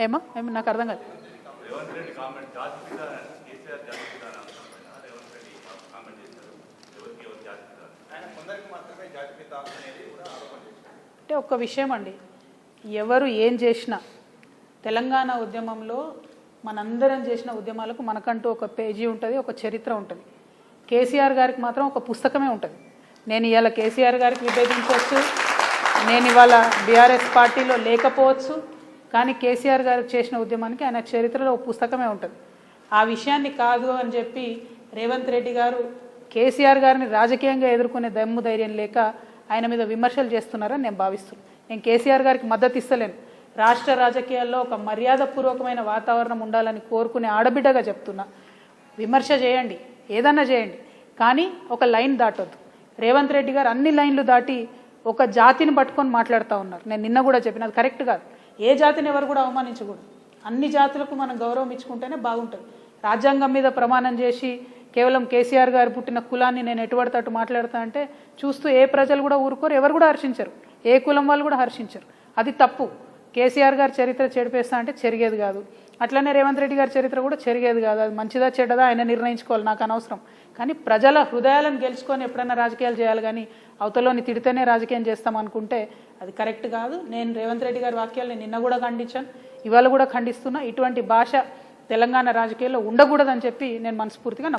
ఏమో నాకు అర్థం కాదు. అంటే ఒక్క విషయం అండి, ఎవరు ఏం చేసినా తెలంగాణ ఉద్యమంలో మనందరం చేసిన ఉద్యమాలకు మనకంటూ ఒక పేజీ ఉంటుంది, ఒక చరిత్ర ఉంటుంది. కేసీఆర్ గారికి మాత్రం ఒక పుస్తకమే ఉంటుంది. నేను ఇవాళ కేసీఆర్ గారికి విభేదించవచ్చు, నేను ఇవాళ బీఆర్ఎస్ పార్టీలో లేకపోవచ్చు, కానీ కేసీఆర్ గారు చేసిన ఉద్యమానికి ఆయన చరిత్రలో ఒక పుస్తకమే ఉంటుంది. ఆ విషయాన్ని కాదు అని చెప్పి రేవంత్ రెడ్డి గారు కేసీఆర్ గారిని రాజకీయంగా ఎదుర్కొనే దమ్ము ధైర్యం లేక ఆయన మీద విమర్శలు చేస్తున్నారని నేను భావిస్తున్నాను. నేను కేసీఆర్ గారికి మద్దతు ఇస్తలేను. రాష్ట్ర రాజకీయాల్లో ఒక మర్యాదపూర్వకమైన వాతావరణం ఉండాలని కోరుకునే ఆడబిడ్డగా చెప్తున్నా. విమర్శ చేయండి, ఏదన్నా చేయండి, కానీ ఒక లైన్ దాటొద్దు. రేవంత్ రెడ్డి గారు అన్ని లైన్లు దాటి ఒక జాతిని పట్టుకొని మాట్లాడుతూ ఉన్నారు. నేను నిన్న కూడా చెప్పిన, అది కరెక్ట్ కాదు. ఏ జాతిని ఎవరు కూడా అవమానించకూడదు. అన్ని జాతులకు మనం గౌరవం ఇచ్చుకుంటేనే బాగుంటుంది. రాజ్యాంగం మీద ప్రమాణం చేసి కేవలం కేసీఆర్ గారు పుట్టిన కులాన్ని నేను ఎటుపడితే అటు మాట్లాడతా అంటే చూస్తూ ఏ ప్రజలు కూడా ఊరుకోరు, ఎవరు కూడా హర్షించరు, ఏ కులం వాళ్ళు కూడా హర్షించరు. అది తప్పు. కేసీఆర్ గారి చరిత్ర చెడిపేస్తా అంటే చెరిగేది కాదు. అట్లనే రేవంత్ రెడ్డి గారి చరిత్ర కూడా చెరిగేది కాదు. అది మంచిదా చెడ్డదా ఆయన నిర్ణయించుకోవాలి, నాకు అనవసరం. కానీ ప్రజల హృదయాలను గెలుచుకొని ఎప్పుడైనా రాజకీయాలు చేయాలి, కానీ అవతలోని తిడితేనే రాజకీయం చేస్తాం అనుకుంటే అది కరెక్ట్ కాదు. నేను రేవంత్ రెడ్డి గారి వాక్యాలను నిన్న కూడా ఖండించాను, ఇవాళ కూడా ఖండిస్తున్నా. ఇటువంటి భాష తెలంగాణ రాజకీయాల్లో ఉండకూడదని చెప్పి నేను మనస్ఫూర్తిగా